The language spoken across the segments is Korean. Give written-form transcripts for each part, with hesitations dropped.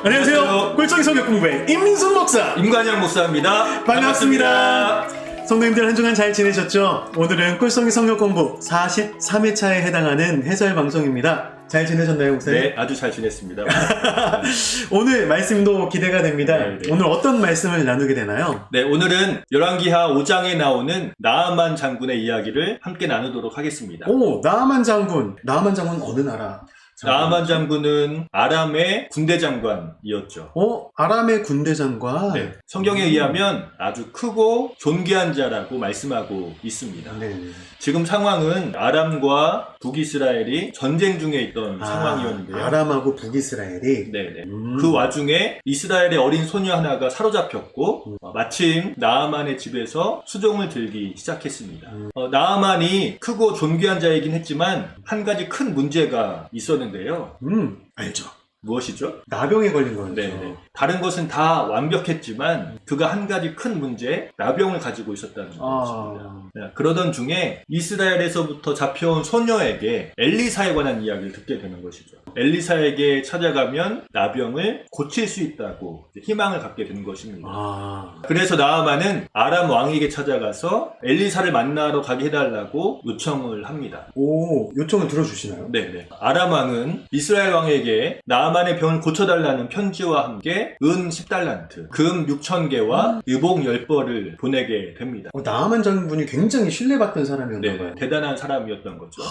안녕하세요. 꿀정이 성역 공부의 임민순 목사 임관영 목사입니다. 반갑습니다. 성도님들 한 주간 잘 지내셨죠? 오늘은 꿀성이 성역 공부 43회차에 해당하는 해설 방송입니다. 잘 지내셨나요, 목사님? 네, 아주 잘 지냈습니다. 오늘 말씀도 기대가 됩니다. 네. 오늘 어떤 말씀을 나누게 되나요? 네, 오늘은 열왕기하 5장에 나오는 나아만 장군의 이야기를 함께 나누도록 하겠습니다. 오, 나아만 장군. 나아만 장군 어느 나라? 나아만 장군은 아람의 군대 장관이었죠. 아람의 군대 장관. 네, 성경에 의하면 아주 크고 존귀한 자라고 말씀하고 있습니다. 네. 지금 상황은 아람과 북이스라엘이 전쟁 중에 있던 상황이었는데요. 아람하고 북이스라엘이. 네네. 그 와중에 이스라엘의 어린 소녀 하나가 사로잡혔고 마침 나아만의 집에서 수종을 들기 시작했습니다. 나아만이 크고 존귀한 자이긴 했지만 한 가지 큰 문제가 있었는데요. 알죠. 무엇이죠? 나병에 걸린 거죠. 네네. 다른 것은 다 완벽했지만 그가 한 가지 큰 문제, 나병을 가지고 있었다는 것입니다. 네, 그러던 중에 이스라엘에서부터 잡혀온 소녀에게 엘리사에 관한 이야기를 듣게 되는 것이죠. 엘리사에게 찾아가면 나병을 고칠 수 있다고 희망을 갖게 된 것입니다. 그래서 나아만은 아람 왕에게 찾아가서 엘리사를 만나러 가게 해달라고 요청을 합니다. 오, 요청을 들어주시나요? 네네. 아람 왕은 이스라엘 왕에게 나아만의 병을 고쳐달라는 편지와 함께 은 10달란트, 금 6,000개와 의복 10벌을 보내게 됩니다. 나아만 장군이 굉장히 신뢰받던 사람이었나 봐요. 네, 대단한 사람이었던 거죠.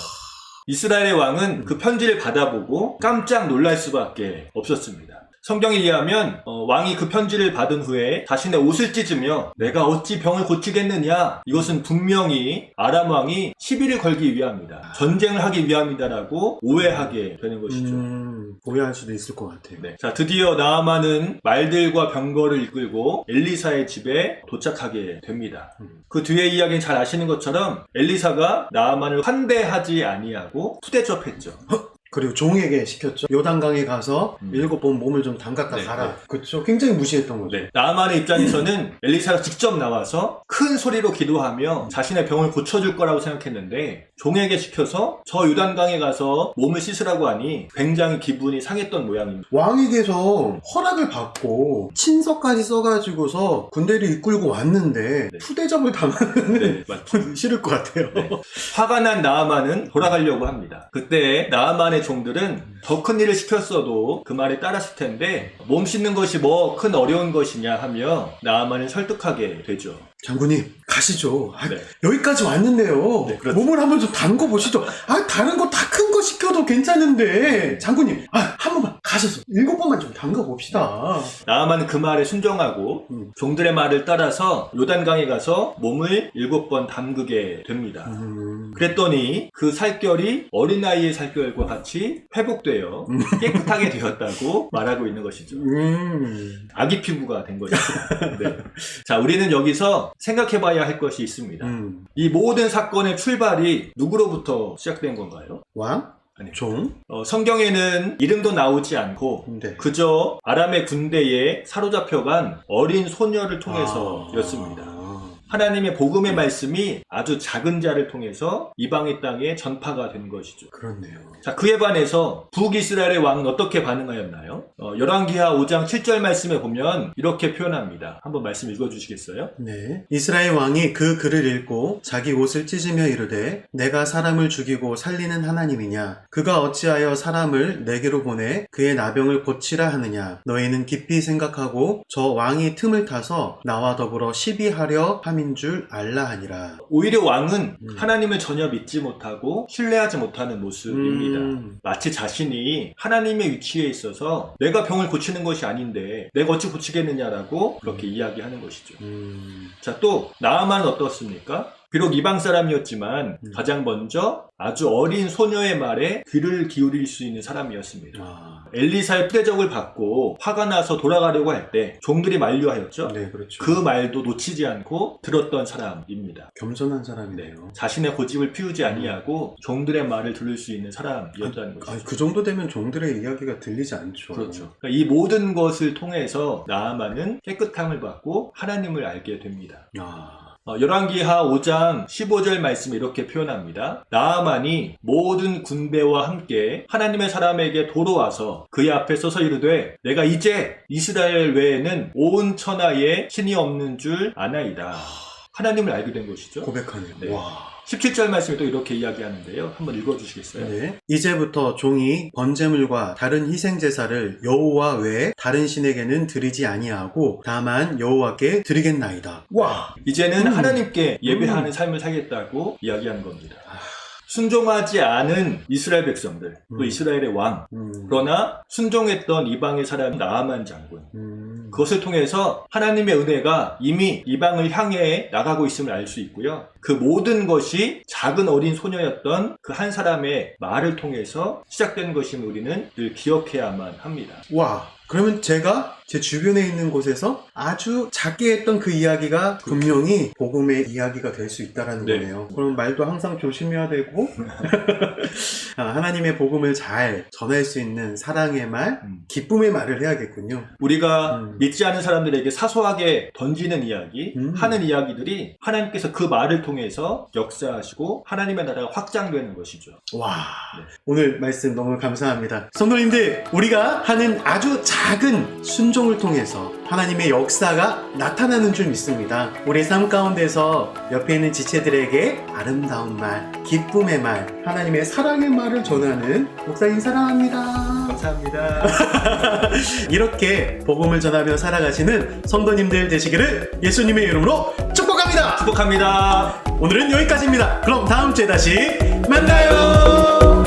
이스라엘의 왕은 그 편지를 받아보고 깜짝 놀랄 수밖에 없었습니다. 성경에 의하면 왕이 그 편지를 받은 후에 자신의 옷을 찢으며 내가 어찌 병을 고치겠느냐, 이것은 분명히 아람 왕이 시비를 걸기 위함이다, 전쟁을 하기 위함이다라고 오해하게 되는 것이죠. 오해할 수도 있을 것 같아요. 네. 자, 드디어 나아만은 말들과 병거를 이끌고 엘리사의 집에 도착하게 됩니다. 그 뒤의 이야기는 잘 아시는 것처럼 엘리사가 나아만을 환대하지 아니하고 푸대접했죠. 그리고 종에게 시켰죠. 요단강에 가서 7번 몸을 좀 담갔다 가라. 그렇죠. 굉장히 무시했던 거죠. 네. 나아만의 입장에서는 엘리사가 직접 나와서 큰 소리로 기도하며 자신의 병을 고쳐줄 거라고 생각했는데 종에게 시켜서 저 요단강에 가서 몸을 씻으라고 하니 굉장히 기분이 상했던 모양입니다. 왕에게서 허락을 받고 친서까지 써가지고서 군대를 이끌고 왔는데 푸대접을 당하는 네, 맞죠. 싫을 것 같아요. 네. 화가 난 나아만은 돌아가려고 합니다. 그때 나아만의 종들은 더 큰 일을 시켰어도 그 말에 따랐을 텐데 몸 씻는 것이 뭐 큰 어려운 것이냐 하며 나아만을 설득하게 되죠. 장군님 가시죠. 네. 여기까지 왔는데요. 네, 그렇죠. 몸을 한번 좀 담궈 보시죠. 다른 거 다 큰 거 시켜도 괜찮은데 장군님 한 번만 가셔서 7번만 좀 담궈 봅시다. 나아만은 그 말에 순종하고 종들의 말을 따라서 요단강에 가서 몸을 7번 담그게 됩니다. 그랬더니 그 살결이 어린아이의 살결과 같이 회복되어 깨끗하게 되었다고 말하고 있는 것이죠. 아기 피부가 된 것이죠. 네. 자, 우리는 여기서 생각해봐야 할 것이 있습니다. 이 모든 사건의 출발이 누구로부터 시작된 건가요? 왕? 아니, 종? 성경에는 이름도 나오지 않고 그저 아람의 군대에 사로잡혀간 어린 소녀를 통해서였습니다. 하나님의 복음의 말씀이 아주 작은 자를 통해서 이방의 땅에 전파가 된 것이죠. 그렇네요. 자, 그에 반해서 북이스라엘의 왕은 어떻게 반응하였나요? 열왕기하 5장 7절 말씀에 보면 이렇게 표현합니다. 한번 말씀 읽어주시겠어요? 네. 이스라엘 왕이 그 글을 읽고 자기 옷을 찢으며 이르되 내가 사람을 죽이고 살리는 하나님이냐? 그가 어찌하여 사람을 내게로 보내 그의 나병을 고치라 하느냐? 너희는 깊이 생각하고 저 왕이 틈을 타서 나와 더불어 시비하려 함인 줄 알라 하니라. 오히려 왕은 하나님을 전혀 믿지 못하고 신뢰하지 못하는 모습입니다. 마치 자신이 하나님의 위치에 있어서 내가 병을 고치는 것이 아닌데 내가 어찌 고치겠느냐라고 그렇게 이야기하는 것이죠. 자, 또 나아만은 어떻습니까? 비록 이방 사람이었지만 가장 먼저 아주 어린 소녀의 말에 귀를 기울일 수 있는 사람이었습니다. 엘리사의 푸대접을 받고 화가 나서 돌아가려고 할 때 종들이 만류하였죠. 네, 그렇죠. 그 말도 놓치지 않고 들었던 사람입니다. 겸손한 사람이네요. 자신의 고집을 피우지 아니하고 종들의 말을 들을 수 있는 사람이었다는 것이죠. 그 정도 되면 종들의 이야기가 들리지 않죠. 그렇죠. 그러니까 이 모든 것을 통해서 나아만은 깨끗함을 받고 하나님을 알게 됩니다. 열왕기하 5장 15절 말씀이 이렇게 표현합니다. 나아만이 모든 군대와 함께 하나님의 사람에게 돌아와서 그의 앞에 서서 이르되 내가 이제 이스라엘 외에는 온 천하에 신이 없는 줄 아나이다. 하나님을 알게 된 것이죠. 고백하네요. 네. 와. 17절 말씀이 또 이렇게 이야기하는데요. 한번 읽어주시겠어요? 네. 이제부터 종이 번제물과 다른 희생제사를 여호와 외에 다른 신에게는 드리지 아니하고 다만 여호와께 드리겠나이다. 와. 이제는 하나님께 예배하는 삶을 살겠다고 이야기하는 겁니다. 순종하지 않은 이스라엘 백성들, 또 이스라엘의 왕, 그러나 순종했던 이방의 사람 나아만 장군, 그것을 통해서 하나님의 은혜가 이미 이방을 향해 나가고 있음을 알 수 있고요. 그 모든 것이 작은 어린 소녀였던 그 한 사람의 말을 통해서 시작된 것임을 우리는 늘 기억해야만 합니다. 와. 그러면 제가 제 주변에 있는 곳에서 아주 작게 했던 그 이야기가 분명히 복음의 이야기가 될 수 있다는 네. 거네요. 그럼 말도 항상 조심해야 되고 하나님의 복음을 잘 전할 수 있는 사랑의 말, 기쁨의 말을 해야겠군요. 우리가 믿지 않은 사람들에게 사소하게 던지는 이야기, 하는 이야기들이 하나님께서 그 말을 통해서 역사하시고 하나님의 나라가 확장되는 것이죠. 와, 오늘 말씀 너무 감사합니다. 성도님들, 우리가 하는 아주 작은 순종을 통해서 하나님의 역사가 나타나는 줄 믿습니다. 우리 삶 가운데서 옆에 있는 지체들에게 아름다운 말, 기쁨의 말, 하나님의 사랑의 말을 전하는 목사님 사랑합니다. 감사합니다. 이렇게 복음을 전하며 살아가시는 성도님들 되시기를 예수님의 이름으로 축복합니다. 축복합니다. 오늘은 여기까지입니다. 그럼 다음 주에 다시 만나요.